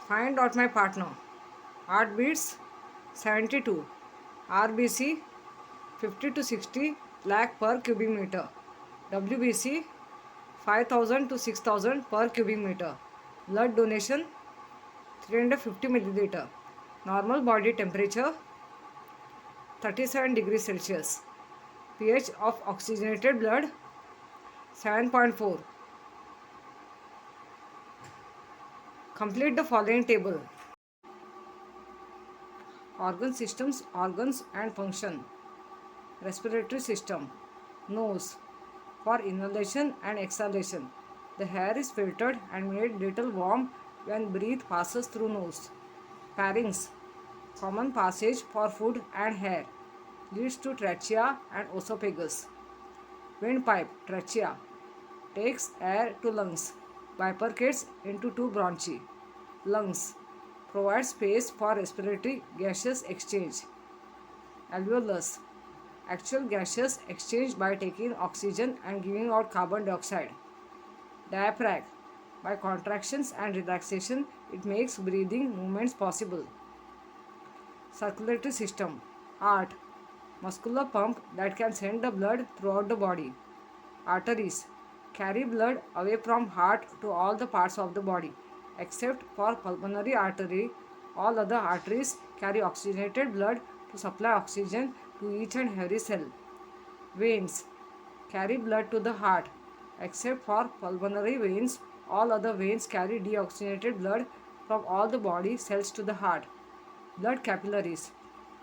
Find out my partner. Heartbeats 72. RBC 50 to 60 lakh per cubic meter. WBC 5000 to 6000 per cubic meter. Blood donation 350 milliliter. Normal body temperature 37 degrees Celsius. pH of oxygenated blood 7.4. Complete the following table. Organ systems, organs and function. Respiratory system. Nose. For inhalation and exhalation. The air is filtered and made little warm when breath passes through nose. Pharynx. Common passage for food and air. Leads to trachea and esophagus. Windpipe. Trachea. Takes air to lungs. Bifurcates into two bronchi. Lungs. Provides space for respiratory gaseous exchange. Alveolus. Actual gaseous exchange by taking oxygen and giving out carbon dioxide. Diaphragm. By contractions and relaxation, it makes breathing movements possible. Circulatory system. Heart. Muscular pump that can send the blood throughout the body. Arteries. Carry blood away from heart to all the parts of the body. Except for pulmonary artery, all other arteries carry oxygenated blood to supply oxygen to each and every cell. Veins carry blood to the heart. Except for pulmonary veins, all other veins carry deoxygenated blood from all the body cells to the heart. Blood capillaries.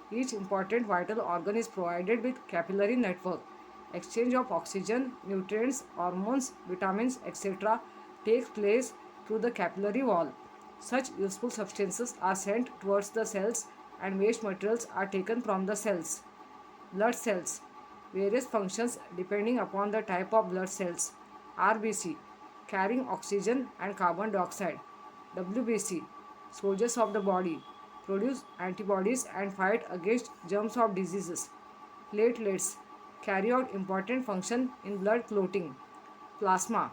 Each important vital organ is provided with capillary network. Exchange of oxygen, nutrients, hormones, vitamins, etc. takes place through the capillary wall. Such useful substances are sent towards the cells and waste materials are taken from the cells. Blood cells. Various functions depending upon the type of blood cells. RBC. Carrying oxygen and carbon dioxide. WBC. Soldiers of the body. Produce antibodies and fight against germs of diseases. Platelets. Carry out important function in blood clotting. Plasma.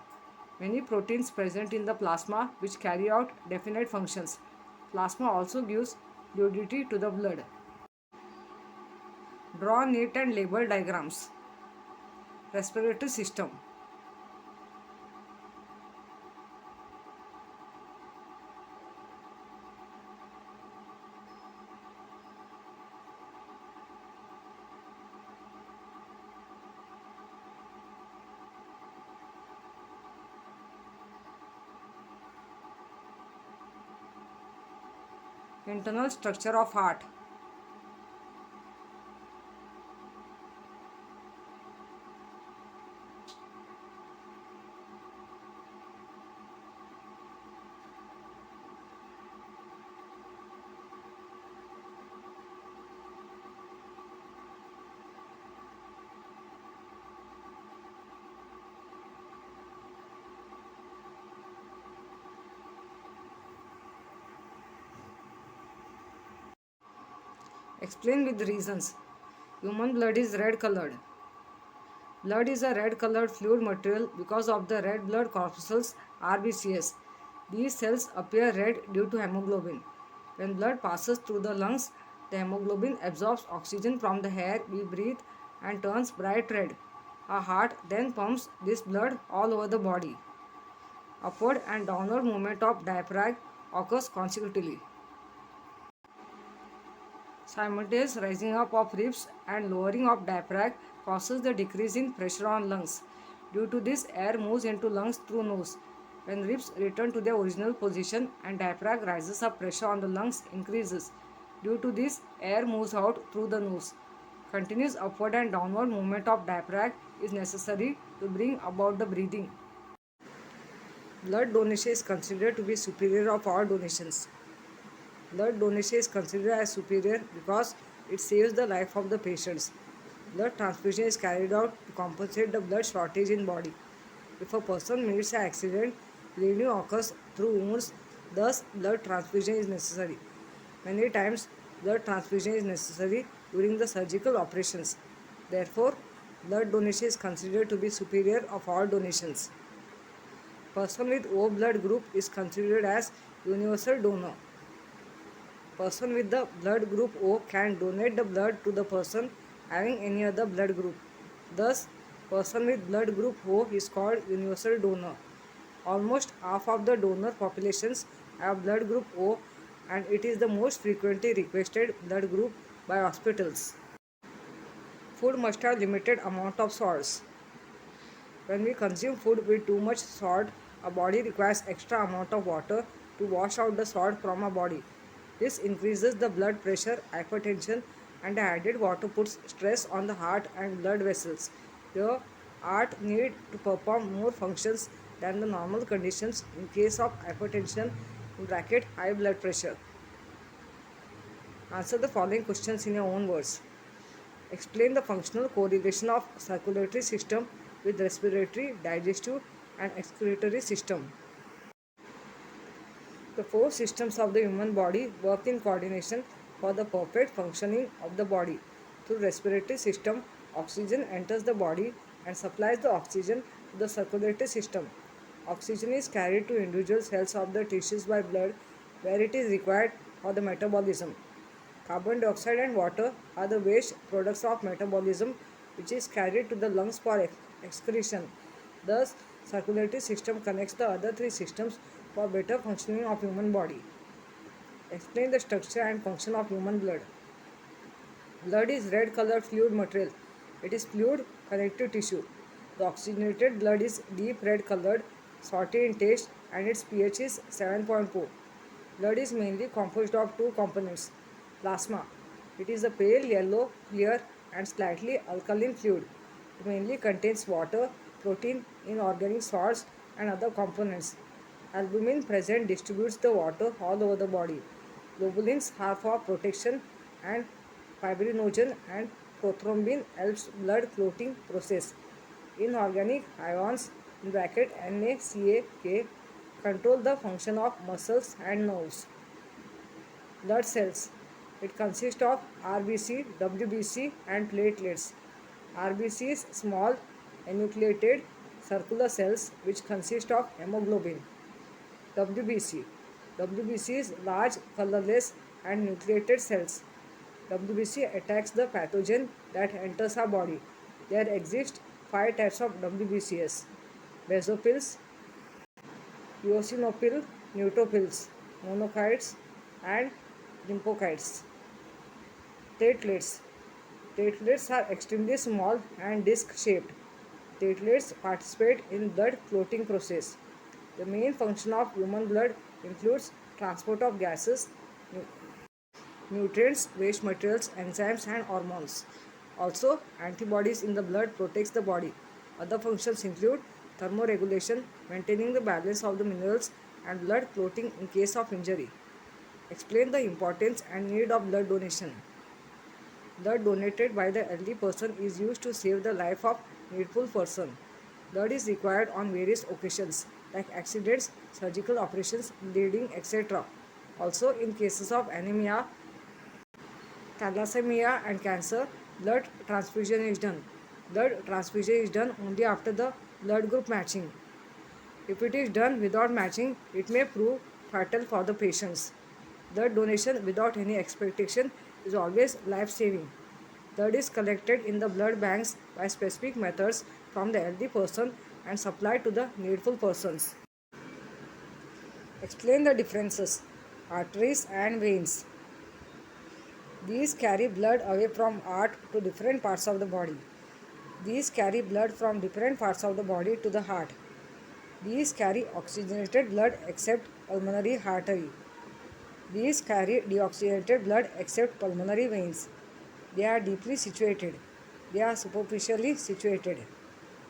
Many proteins present in the plasma which carry out definite functions. Plasma also gives fluidity to the blood. Draw neat and label diagrams. Respiratory system. Internal structure of heart. Explain with reasons. Human blood is red colored. Blood is a red colored fluid material because of the red blood corpuscles RBCs. These cells appear red due to hemoglobin. When blood passes through the lungs, the hemoglobin absorbs oxygen from the air we breathe and turns bright red. Our heart then pumps this blood all over the body. Upward and downward movement of diaphragm occurs consecutively. Simultaneous rising up of ribs and lowering of diaphragm causes the decrease in pressure on lungs. Due to this, air moves into lungs through nose. When ribs return to their original position and diaphragm rises up, pressure on the lungs increases. Due to this, air moves out through the nose. Continuous upward and downward movement of diaphragm is necessary to bring about the breathing. Blood donation is considered to be superior of all donations. Blood donation is considered as superior because it saves the life of the patients. Blood transfusion is carried out to compensate the blood shortage in body. If a person meets an accident, bleeding occurs through wounds, thus blood transfusion is necessary. Many times, blood transfusion is necessary during the surgical operations. Therefore, blood donation is considered to be superior of all donations. Person with O blood group is considered as Universal donor. Person with the blood group O can donate the blood to the person having any other blood group. Thus, person with blood group O is called universal donor. Almost half of the donor populations have blood group O, and it is the most frequently requested blood group by hospitals. Food must have limited amount of salts. When we consume food with too much salt, our body requires extra amount of water to wash out the salt from our body. This increases the blood pressure, hypertension, and the added water puts stress on the heart and blood vessels. The heart need to perform more functions than the normal conditions in case of hypertension (high blood pressure). Answer the following questions in your own words. Explain the functional correlation of circulatory system with respiratory, digestive, and excretory system. The four systems of the human body work in coordination for the perfect functioning of the body. Through respiratory system, oxygen enters the body and supplies the oxygen to the circulatory system. Oxygen is carried to individual cells of the tissues by blood, where it is required for the metabolism. Carbon dioxide and water are the waste products of metabolism, which is carried to the lungs for excretion. Thus, circulatory system connects the other three systems for better functioning of human body. Explain the structure and function of human blood. Blood is red colored fluid material. It is fluid connective tissue. The oxygenated blood is deep red colored, salty in taste, and its pH is 7.4. Blood is mainly composed of two components. Plasma. It is a pale yellow, clear, and slightly alkaline fluid. It mainly contains water, protein, inorganic salts, and other components. Albumin present distributes the water all over the body. Globulins are for protection, and fibrinogen and prothrombin helps blood clotting process. Inorganic ions NaCA control the function of muscles and nerves. Blood cells. It consists of RBC, WBC, and platelets. RBC is small enucleated circular cells which consist of hemoglobin. WBC. WBC is large colorless and nucleated cells. WBC attacks the pathogen that enters our body. There exist 5 types of WBCs: basophils, eosinophil, neutrophils, monocytes, and lymphocytes. Platelets. Platelets are extremely small and disc-shaped. Platelets participate in blood clotting process. The main function of human blood includes transport of gases, nutrients, waste materials, enzymes, and hormones. Also, antibodies in the blood protects the body. Other functions include thermoregulation, maintaining the balance of the minerals, and blood clotting in case of injury. Explain the importance and need of blood donation. Blood donated by the elderly person is used to save the life of needful person. Blood is required on various occasions like accidents, surgical operations, bleeding, etc. Also, in cases of anemia, thalassemia, and cancer, blood transfusion is done. Blood transfusion is done only after the blood group matching. If it is done without matching, it may prove fatal for the patients. Blood donation without any expectation is always life-saving. Blood is collected in the blood banks by specific methods from the healthy person and supplied to the needful persons. Explain the differences. Arteries and veins. These carry blood away from heart to different parts of the body. These carry blood from different parts of the body to the heart. These carry oxygenated blood except pulmonary artery. These carry deoxygenated blood except pulmonary veins. They are deeply situated. They are superficially situated.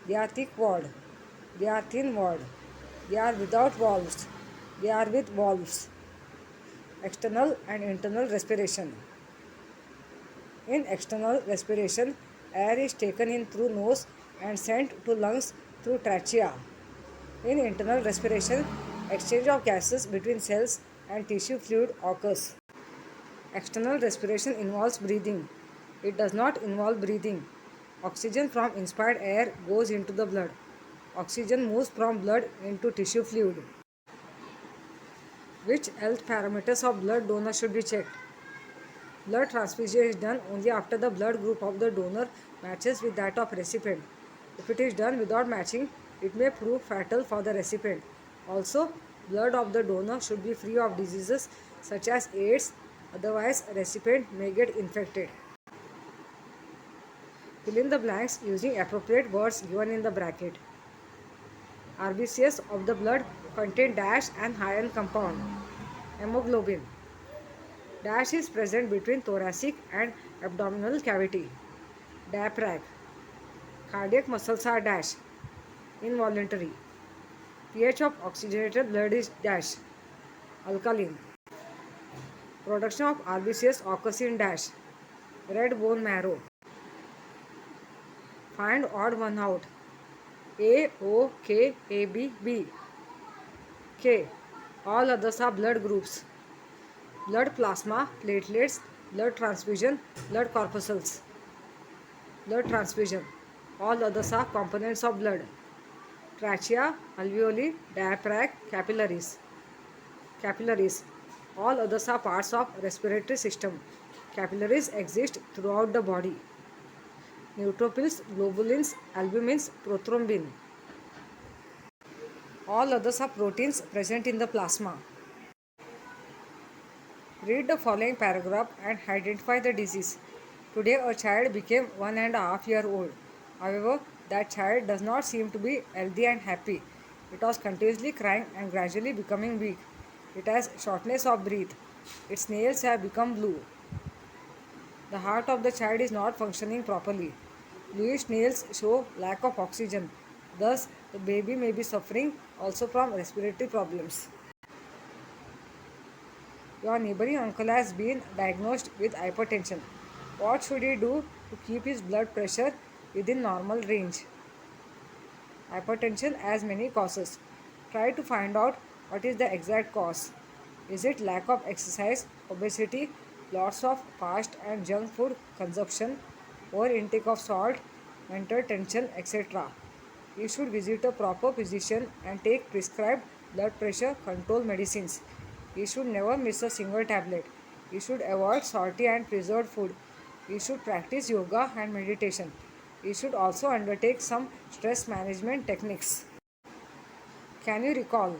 They are thick-walled. They are thin-walled. They are without valves. They are with valves. External and internal respiration. In external respiration, air is taken in through nose and sent to lungs through trachea. In internal respiration, exchange of gases between cells and tissue fluid occurs. External respiration involves breathing. It does not involve breathing. Oxygen from inspired air goes into the blood. Oxygen moves from blood into tissue fluid. Which health parameters of blood donor should be checked? Blood transfusion is done only after the blood group of the donor matches with that of recipient. If it is done without matching, it may prove fatal for the recipient. Also, blood of the donor should be free of diseases such as AIDS, otherwise recipient may get infected. Fill in the blanks using appropriate words given in the bracket. RBCs of the blood contain dash and iron compound. Hemoglobin. Dash is present between thoracic and abdominal cavity. Diaphragm. Cardiac muscles are dash. Involuntary. pH of oxygenated blood is dash. Alkaline. Production of RBCs occurs in dash. Red bone marrow. Find odd one out. A, O, K, A, B, B. K. All others are blood groups. Blood plasma, platelets, blood transfusion, blood corpuscles. Blood transfusion. All others are components of blood. Trachea, alveoli, diaphragm, capillaries. Capillaries. All others are parts of respiratory system. Capillaries exist throughout the body. Neutrophils, globulins, albumins, prothrombin. All others are proteins present in the plasma. Read the following paragraph and identify the disease. Today a child became 1.5 years old. However, that child does not seem to be healthy and happy. It was continuously crying and gradually becoming weak. It has shortness of breath. Its nails have become blue. The heart of the child is not functioning properly. Bluish nails show lack of oxygen. Thus, the baby may be suffering also from respiratory problems. Your neighboring uncle has been diagnosed with hypertension. What should he do to keep his blood pressure within normal range? Hypertension has many causes. Try to find out what is the exact cause. Is it lack of exercise, obesity, lots of fast and junk food consumption, over intake of salt, mental tension, etc.? You should visit a proper physician and take prescribed blood pressure control medicines. You should never miss a single tablet. You should avoid salty and preserved food. You should practice yoga and meditation. You should also undertake some stress management techniques. Can you recall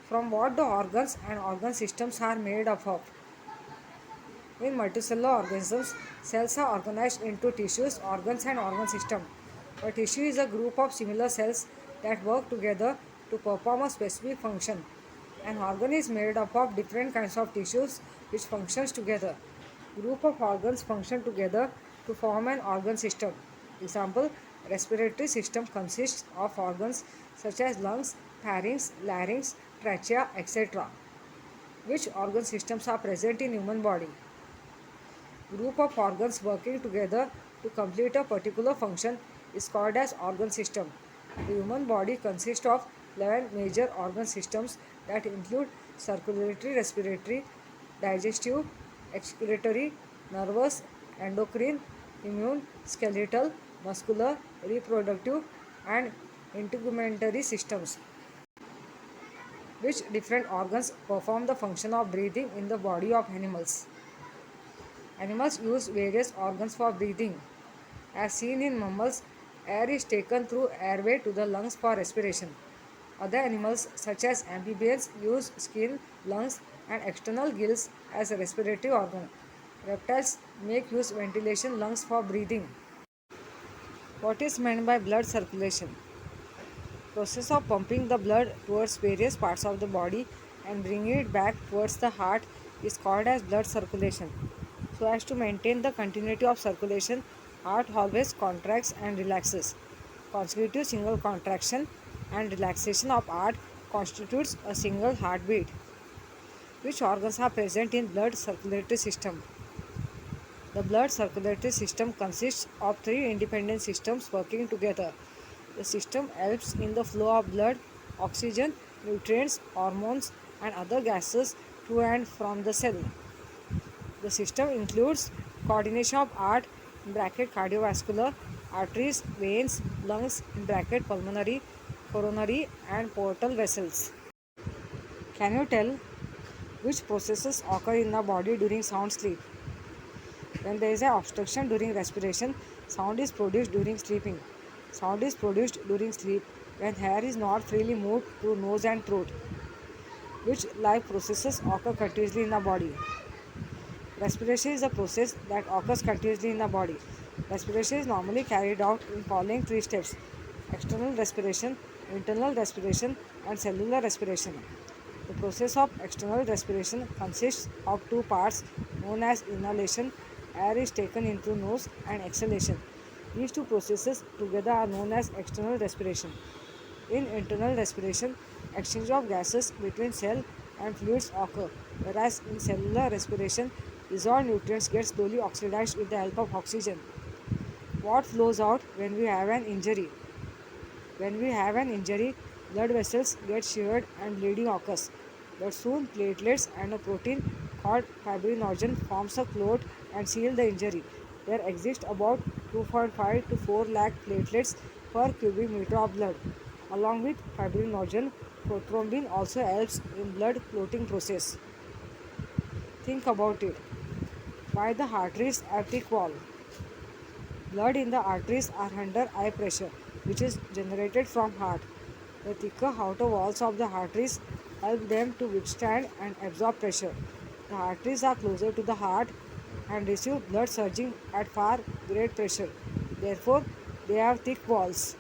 from what the organs and organ systems are made up of? In multicellular organisms, cells are organized into tissues, organs, and organ system. A tissue is a group of similar cells that work together to perform a specific function. An organ is made up of different kinds of tissues which functions together. Group of organs function together to form an organ system. Example, respiratory system consists of organs such as lungs, pharynx, larynx, trachea, etc. Which organ systems are present in human body? Group of organs working together to complete a particular function is called as organ system. The human body consists of 11 major organ systems that include circulatory, respiratory, digestive, excretory, nervous, endocrine, immune, skeletal, muscular, reproductive, and integumentary systems. Which different organs perform the function of breathing in the body of animals? Animals use various organs for breathing. As seen in mammals, air is taken through airway to the lungs for respiration. Other animals such as amphibians use skin, lungs and external gills as a respiratory organ. Reptiles make use ventilation lungs for breathing. What is meant by blood circulation? Process of pumping the blood towards various parts of the body and bringing it back towards the heart is called as blood circulation. So as to maintain the continuity of circulation, heart always contracts and relaxes. Consecutive single contraction and relaxation of heart constitutes a single heartbeat. Which organs are present in blood circulatory system? The blood circulatory system consists of three independent systems working together. The system helps in the flow of blood, oxygen, nutrients, hormones, and other gases to and from the cell. The system includes coordination of heart (cardiovascular), arteries, veins, lungs (pulmonary), coronary, and portal vessels. Can you tell Which processes occur in the body during sound sleep? When there is an obstruction during respiration, sound is produced during sleeping. Sound is produced during sleep when hair is not freely moved through nose and throat. Which life processes occur continuously in the body? Respiration is a process that occurs continuously in the body. Respiration is normally carried out in following three steps: external respiration, internal respiration, and cellular respiration. The process of external respiration consists of two parts known as inhalation. Air is taken in through nose, and exhalation. These two processes together are known as external respiration. In internal respiration, exchange of gases between cell and fluids occur, whereas in cellular respiration, dissolved nutrients get slowly oxidized with the help of oxygen. What flows out when we have an injury? When we have an injury, blood vessels get sheared and bleeding occurs. But soon platelets and a protein called fibrinogen forms a clot and seal the injury. There exist about 2.5 to 4 lakh platelets per cubic meter of blood. Along with fibrinogen, prothrombin also helps in blood clotting process. Think about it. Why the arteries are thick wall? Blood in the arteries are under eye pressure, which is generated from heart. The thicker outer walls of the arteries help them to withstand and absorb pressure. The arteries are closer to the heart and receive blood surging at far great pressure. Therefore, they have thick walls.